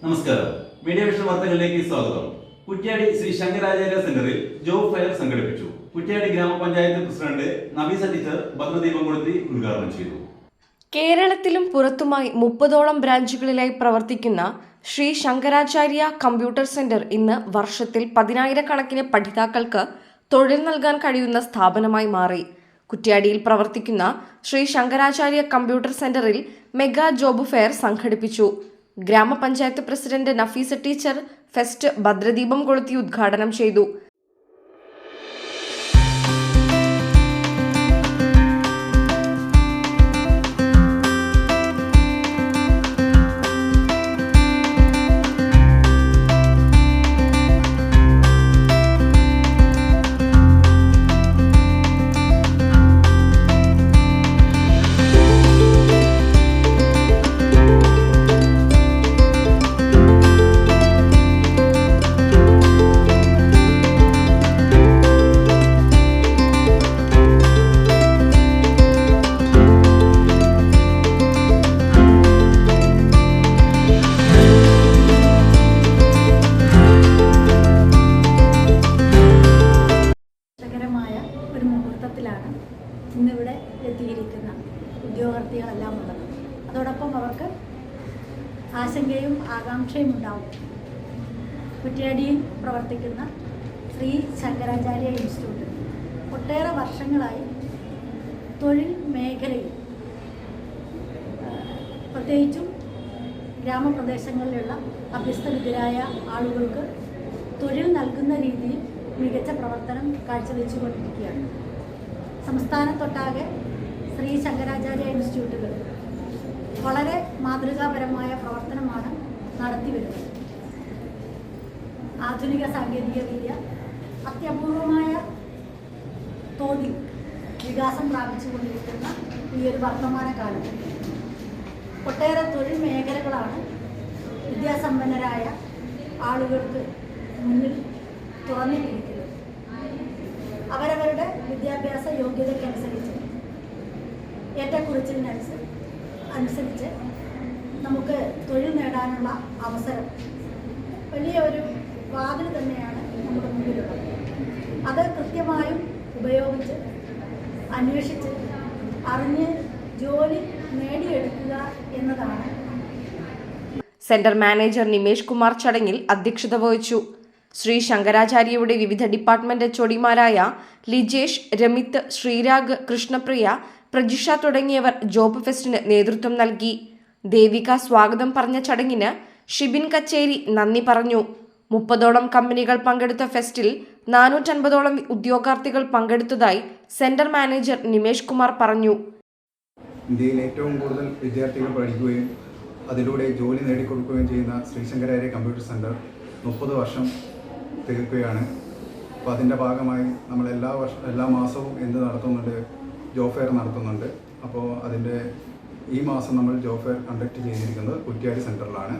നമസ്കാരം. Media vision വാർത്തകളിലേക്ക് സ്വാഗതം. കുറ്റ്യാടി ശ്രീ ശങ്കരാചാര്യ സെന്ററിൽ ജോബ് ഫെയർ സംഘടിപ്പിച്ചു. കുറ്റ്യാടി ഗ്രാമപഞ്ചായത്ത് പ്രസിഡന്റ് നബീസ ടീച്ചർ ഭദ്രദീപം കൊളുത്തി ഉദ്ഘാടനം ചെയ്തു. കേരളത്തിലും പുറത്തുമായി 30ഓളം ബ്രാഞ്ചുകളിലായി പ്രവർത്തിക്കുന്ന ശ്രീ ശങ്കരാചാര്യ കമ്പ്യൂട്ടർ സെന്റർ ഇന്ന് വർഷത്തിൽ 10,000-കണക്കിന് പഠിതാക്കൾക്ക് തൊഴിൽ നൽകാൻ കഴിയുന്ന സ്ഥാപനമായി മാറി. കുറ്റ്യാടിയിൽ പ്രവർത്തിക്കുന്ന ശ്രീ ശങ്കരാചാര്യ കമ്പ്യൂട്ടർ സെന്ററിൽ മെഗാ ജോബ് ഫെയർ സംഘടിപ്പിച്ചു. ഗ്രാമപഞ്ചായത്ത് പ്രസിഡന്റ് നഫീസ ടീച്ചർ ഫെസ്റ്റ് ഭദ്രദീപം കൊളുത്തി ഉദ്ഘാടനം ചെയ്തു. ഒരു മുഹൂർത്തത്തിലാണ് ഇന്നിവിടെ എത്തിയിരിക്കുന്ന ഉദ്യോഗാർത്ഥികളെല്ലാം ഉള്ളത്. അതോടൊപ്പം അവർക്ക് ആശങ്കയും ആകാംക്ഷയും ഉണ്ടാവും. കുറ്റ്യാടിയിൽ പ്രവർത്തിക്കുന്ന ശ്രീ ശങ്കരാചാര്യ ഇൻസ്റ്റിറ്റ്യൂട്ട് ഒട്ടേറെ വർഷങ്ങളായി തൊഴിൽ മേഖലയിൽ പ്രത്യേകിച്ചും ഗ്രാമപ്രദേശങ്ങളിലുള്ള അഭ്യസ്തവിദ്യരായ ആളുകൾക്ക് തൊഴിൽ നൽകുന്ന രീതിയിൽ മികച്ച പ്രവർത്തനം കാഴ്ചവെച്ചുകൊണ്ടിരിക്കുകയാണ്. സംസ്ഥാനത്തൊട്ടാകെ ശ്രീ ശങ്കരാചാര്യ ഇൻസ്റ്റിറ്റ്യൂട്ടുകൾ വളരെ മാതൃകാപരമായ പ്രവർത്തനമാണ് നടത്തിവരുന്നത്. ആധുനിക സാങ്കേതിക വിദ്യ അത്യപൂർവമായ തോതിൽ വികാസം പ്രാപിച്ചുകൊണ്ടിരിക്കുന്ന ഈ ഒരു വർത്തമാനകാലത്ത് ഒട്ടേറെ തൊഴിൽ മേഖലകളാണ് വിദ്യാസമ്പന്നരായ ആളുകൾക്ക് മുന്നിൽ തുറന്നിട്ടിരിക്കുന്നത്. അവരവരുടെ വിദ്യാഭ്യാസ യോഗ്യതയ്ക്കനുസരിച്ച് ഏറ്റക്കുറച്ചിലിനനുസരിച്ച് നമുക്ക് തൊഴിൽ നേടാനുള്ള അവസരം വലിയ ഒരു വാതിൽ തന്നെയാണ് നമ്മുടെ മുന്നിലുള്ളത്. അത് കൃത്യമായും ഉപയോഗിച്ച് അന്വേഷിച്ച് അറിഞ്ഞ് ജോലി നേടിയെടുക്കുക എന്നതാണ്. സെന്റർ മാനേജർ നിമേഷ് കുമാർ ചടങ്ങിൽ അധ്യക്ഷത വഹിച്ചു. ശ്രീ ശങ്കരാചാര്യയുടെ വിവിധ ഡിപ്പാർട്ട്മെന്റ് എച്ച്ഒഡിമാരായ ലിജേഷ്, രമിത്, ശ്രീരാഗ്, കൃഷ്ണപ്രിയ, പ്രജിഷ തുടങ്ങിയവർ ജോബ് ഫെസ്റ്റിന് നേതൃത്വം നൽകി. ദേവിക സ്വാഗതം പറഞ്ഞ ചടങ്ങിന് ഷിബിൻ കച്ചേരി നന്ദി പറഞ്ഞു. 30ഓളം കമ്പനികൾ പങ്കെടുത്ത ഫെസ്റ്റിൽ 450ഓളം ഉദ്യോഗാർത്ഥികൾ പങ്കെടുത്തതായി സെന്റർ മാനേജർ നിമേഷ് കുമാർ പറഞ്ഞു. ഇന്ത്യയിൽ ഏറ്റവും കൂടുതൽ വിദ്യാർത്ഥികൾ പഠിക്കുകയും അതിലൂടെ ജോലി നേടിക്കൊടുക്കുകയും ചെയ്യുന്ന ശ്രീ ശങ്കരാചാര്യ കമ്പ്യൂട്ടർ സെന്റർ 30 വർഷം തികക്കുകയാണ്. അപ്പോൾ അതിൻ്റെ ഭാഗമായി നമ്മൾ എല്ലാ മാസവും നടത്തുന്നുണ്ട്, ജോബ് ഫെയർ നടത്തുന്നുണ്ട്. അപ്പോൾ അതിൻ്റെ ഈ മാസം നമ്മൾ ജോബ് ഫെയർ കണ്ടക്ട് ചെയ്തിരിക്കുന്നത് കുറ്റ്യാടി സെൻറ്ററിലാണ്.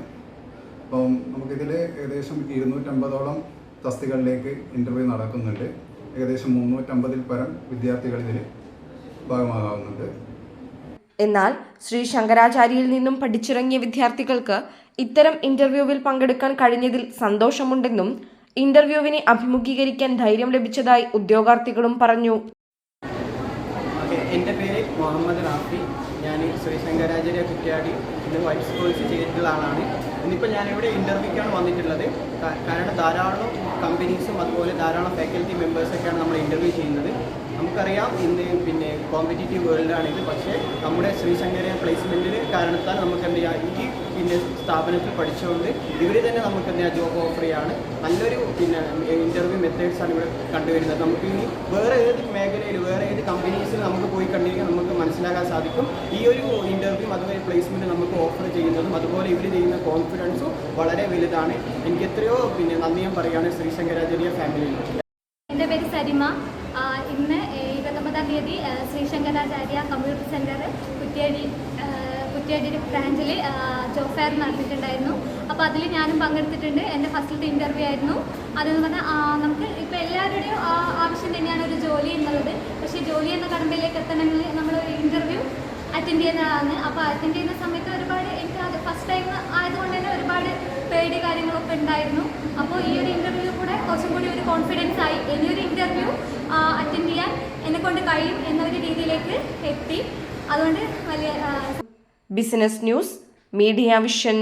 അപ്പം നമുക്കിതിൽ ഏകദേശം 250ഓളം തസ്തികകളിലേക്ക് ഇൻ്റർവ്യൂ നടക്കുന്നുണ്ട്. ഏകദേശം 350-ൽ പരം വിദ്യാർത്ഥികൾ ഇതിൽ ഭാഗമാകാവുന്നുണ്ട്. എന്നാൽ ശ്രീ ശങ്കരാചാര്യയിൽ നിന്നും പഠിച്ചിറങ്ങിയ വിദ്യാർത്ഥികൾക്ക് ഇത്തരം ഇന്റർവ്യൂവിൽ പങ്കെടുക്കാൻ കഴിഞ്ഞതിൽ സന്തോഷമുണ്ടെന്നും ഇന്റർവ്യൂവിനെ അഭിമുഖീകരിക്കാൻ ധൈര്യം ലഭിച്ചതായി ഉദ്യോഗാർത്ഥികളും പറഞ്ഞു. എൻ്റെ പേര് മുഹമ്മദ് റാഫി. ഞാൻ ശ്രീ ശങ്കരാചാര്യ കുറ്റ്യാടി വൈസ് കോഴ്സ് ചെയ്തിട്ടുള്ള ആളാണ്. ഇന്നിപ്പോൾ ഞാനിവിടെ ഇൻ്റർവ്യൂക്കാണ് വന്നിട്ടുള്ളത്. കാരണം ധാരാളം കമ്പനീസും അതുപോലെ ധാരാളം ഫാക്കൽറ്റി മെമ്പേഴ്സൊക്കെയാണ് നമ്മൾ ഇൻ്റർവ്യൂ ചെയ്യുന്നത്. നമുക്കറിയാം ഇന്ന് കോമ്പറ്റീറ്റീവ് വേൾഡാണിത്. പക്ഷേ നമ്മുടെ ശ്രീ ശങ്കരാചാര്യ പ്ലേസ്മെൻറ്റിന് കാരണത്താൽ നമുക്ക് ഈ സ്ഥാപനത്തിൽ പഠിച്ചുകൊണ്ട് ഇവർ തന്നെ നമുക്ക് ജോബ് ഓഫർ ചെയ്യാണ്. നല്ലൊരു ഇൻ്റർവ്യൂ മെത്തേഡ്സാണ് ഇവിടെ കണ്ടുവരുന്നത്. നമുക്ക് ഇനി വേറെ ഏത് മേഖലയിൽ വേറെ ഏത് കമ്പനീസിൽ നമുക്ക് പോയി കണ്ടിരിക്കാൻ നമുക്ക് മനസ്സിലാക്കാൻ സാധിക്കും. ഈ ഒരു ഇൻ്റർവ്യൂ അതുപോലെ പ്ലേസ്മെൻറ്റ് നമുക്ക് ഓഫർ ചെയ്യുന്നതും അതുപോലെ ഇവർ ചെയ്യുന്ന കോൺഫിഡൻസും വളരെ വലുതാണ്. എനിക്ക് എത്രയോ നന്ദി ഞാൻ പറയുകയാണ് ശ്രീ ശങ്കരാചാര്യ ഫാമിലിയിൽ. എൻ്റെ പേര് സരിമ. ഇന്ന് 29-ാം തീയതി ശ്രീ ശങ്കരാചാര്യ കമ്പ്യൂട്ടർ സെൻറ്റർ കുറ്റ്യാടി ബ്രാഞ്ചിൽ ജോബ് ഫെയർ നടത്തിയിട്ടുണ്ടായിരുന്നു. അപ്പോൾ അതിൽ ഞാനും പങ്കെടുത്തിട്ടുണ്ട്. എൻ്റെ ഫസ്റ്റത്തെ ഇൻ്റർവ്യൂ ആയിരുന്നു. അതെന്ന് പറഞ്ഞാൽ നമുക്ക് ഇപ്പോൾ എല്ലാവരുടെയും ആവശ്യം തന്നെയാണ് ഒരു ജോലി എന്നുള്ളത്. പക്ഷേ ജോലി എന്ന കടമ്പയിലേക്ക് എത്തണമെങ്കിൽ നമ്മൾ ഇൻ്റർവ്യൂ അറ്റൻഡ് ചെയ്യുന്നതാണ്. അപ്പോൾ അറ്റൻഡ് ചെയ്യുന്ന സമയത്ത് ഒരുപാട് എനിക്ക് അത് ഫസ്റ്റ് ടൈം ആയതുകൊണ്ട് തന്നെ ഒരുപാട് ഉണ്ടായിരുന്നു. അപ്പോൾ ഈ ഒരു ഇൻ്റർവ്യൂ കൂടെ കുറച്ചും കൂടി ഒരു കോൺഫിഡൻസ് ആയി. ഇനിയൊരു ഇൻ്റർവ്യൂ അറ്റൻഡ് ചെയ്യാൻ എന്നെക്കൊണ്ട് കഴിയും എന്നൊരു രീതിയിലേക്ക് എത്തി. അതുകൊണ്ട് വലിയ ബിസിനസ് ന്യൂസ്, മീഡിയ വിഷൻ.